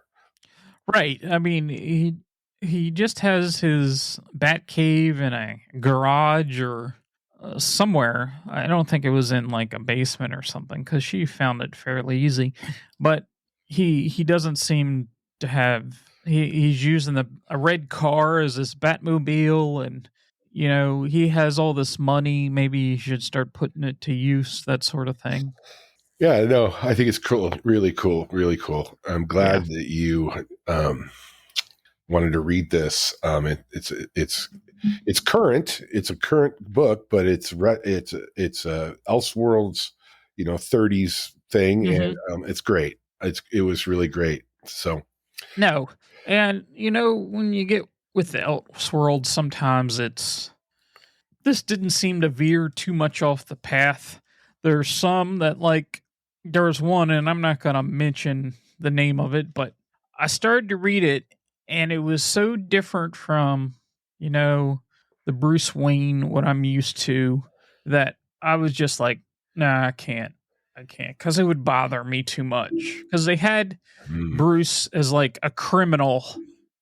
Right. I mean, he just has his bat cave in a garage or somewhere. I don't think it was in like a basement or something because she found it fairly easy. But he doesn't seem to have. He's using a red car as his Batmobile, and he has all this money. Maybe he should start putting it to use. That sort of thing. Yeah, no, I think it's cool. Really cool. Really cool. I'm glad that you wanted to read this. It's current. It's a current book, but it's Elseworlds, 30s thing, and it's great. It was really great. So no, and when you get with the Elseworlds, sometimes this didn't seem to veer too much off the path. There's some that there's one, and I'm not going to mention the name of it, but I started to read it, and it was so different from, the Bruce Wayne, what I'm used to, that I was just like, nah, I can't, because it would bother me too much. Because they had Bruce as like a criminal,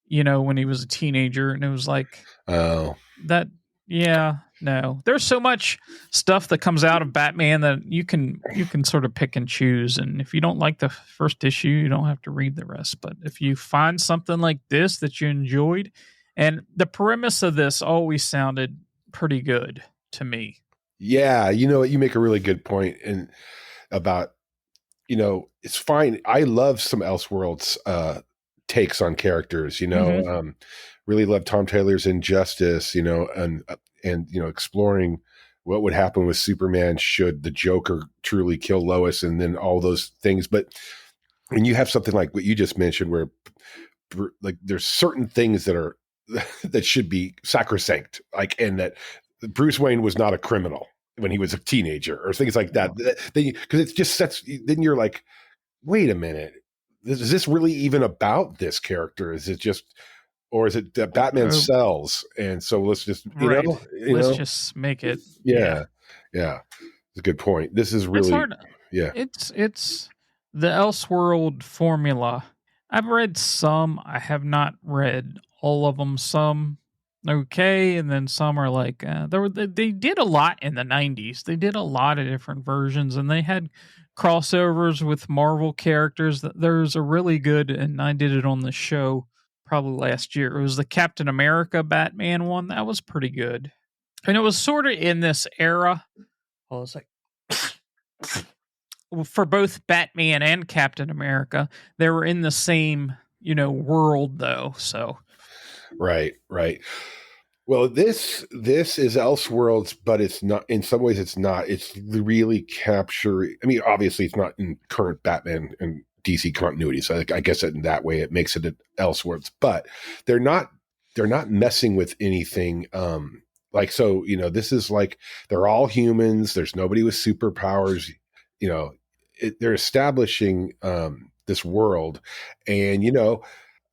when he was a teenager, and it was like, that. Yeah, no. There's so much stuff that comes out of Batman that you can sort of pick and choose. And if you don't like the first issue, you don't have to read the rest. But if you find something like this that you enjoyed, and the premise of this always sounded pretty good to me. Yeah, you make a really good point and about, it's fine. I love some Elseworlds takes on characters, really love Tom Taylor's Injustice, and exploring what would happen with Superman should the Joker truly kill Lois, and then all those things. But when you have something like what you just mentioned, where like there's certain things that should be sacrosanct, and that Bruce Wayne was not a criminal when he was a teenager, or things like that. Because it just sets. Then you're like, wait a minute, is this really even about this character? Is it just? Or is it that Batman sells? And so let's just, let's just make it. Yeah. It's a good point. This is really, It's the Elseworld formula. I've read some. I have not read all of them. Some okay, and then some are like they did a lot in the 90s. They did a lot of different versions, and they had crossovers with Marvel characters. There's a really good, and I did it on the show probably last year. It was the Captain America Batman one. That was pretty good. And it was sort of in this era. Well, it's like for both Batman and Captain America, they were in the same, world though. So right. Well, this is Elseworlds, but it's not. In some ways, it's not. It's really capturing. I mean, obviously, it's not in current Batman and DC continuity, so I guess that in that way it makes it Elseworlds. But they're not messing with anything. This is like they're all humans. There's nobody with superpowers. They're establishing this world, and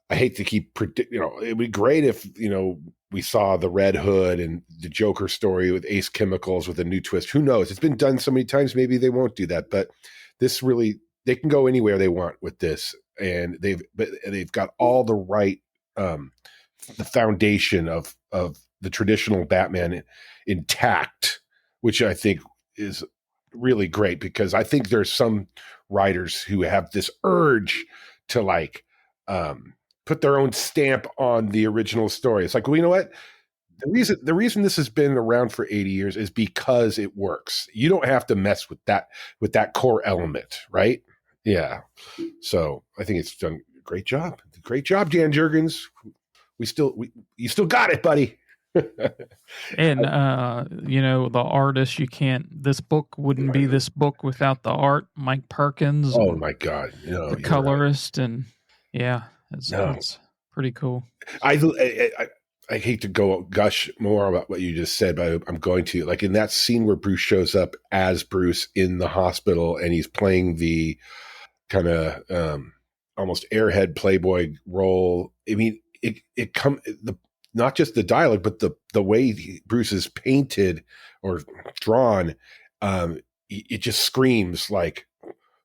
I hate to keep it'd be great if we saw the Red Hood and the Joker story with Ace Chemicals with a new twist. Who knows? It's been done so many times. Maybe they won't do that, but this really. They can go anywhere they want with this, and they've got all the right, the foundation of the traditional Batman intact, which I think is really great, because I think there's some writers who have this urge to like put their own stamp on the original story. It's like, well, you know what? The reason this has been around for 80 years is because it works. You don't have to mess with that core element, right? Yeah. So I think it's done a great job. Great job, Dan Jurgens. You still got it, buddy. And the artist, this book wouldn't be this book without the art. Mike Perkins. Oh my God. No, the colorist. Right. And yeah, it's pretty cool. I hate to gush more about what you just said, but I'm going to. Like in that scene where Bruce shows up as Bruce in the hospital and he's playing the kind of almost airhead playboy role. I mean, not just the dialogue, but the way Bruce is painted or drawn, it just screams like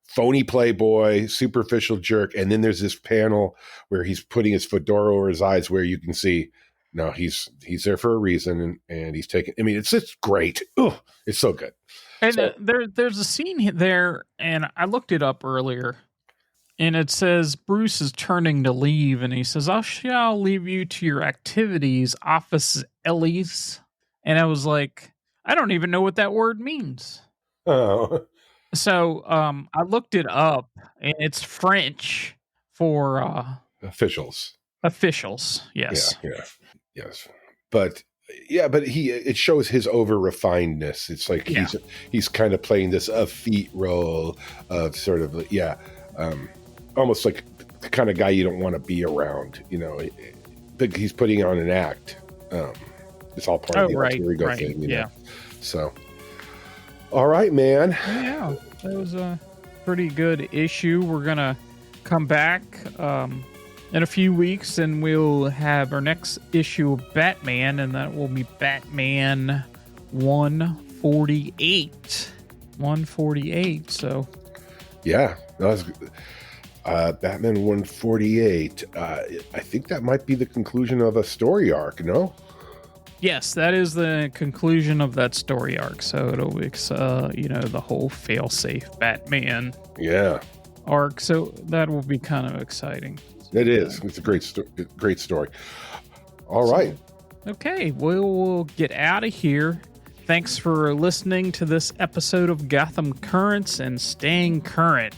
phony playboy, superficial jerk. And then there's this panel where he's putting his fedora over his eyes, where you can see, no, he's there for a reason, and he's taking. I mean, it's great. Oh, it's so good. And there's a scene there, and I looked it up earlier, and it says Bruce is turning to leave, and he says, "I shall leave you to your activities, Office Ellis." And I was like, I don't even know what that word means. Oh. So I looked it up, and it's French for officials. Officials, yes. Yeah. Yes. But it shows his over refinedness. It's like he's kind of playing this effete role of sort of almost like the kind of guy you don't want to be around, but he's putting on an act. It's all part of the alter ego thing, you know? So, all right, man. Yeah, that was a pretty good issue. We're gonna come back in a few weeks, and we'll have our next issue of Batman, and that will be Batman 148. 148. So, yeah, that was Batman 148. I think that might be the conclusion of a story arc. No. Yes, that is the conclusion of that story arc. So it'll be, the whole fail-safe Batman arc. So that will be kind of exciting. It is. It's a great story. All right. Okay, we'll get out of here. Thanks for listening to this episode of Gotham Currents and staying current.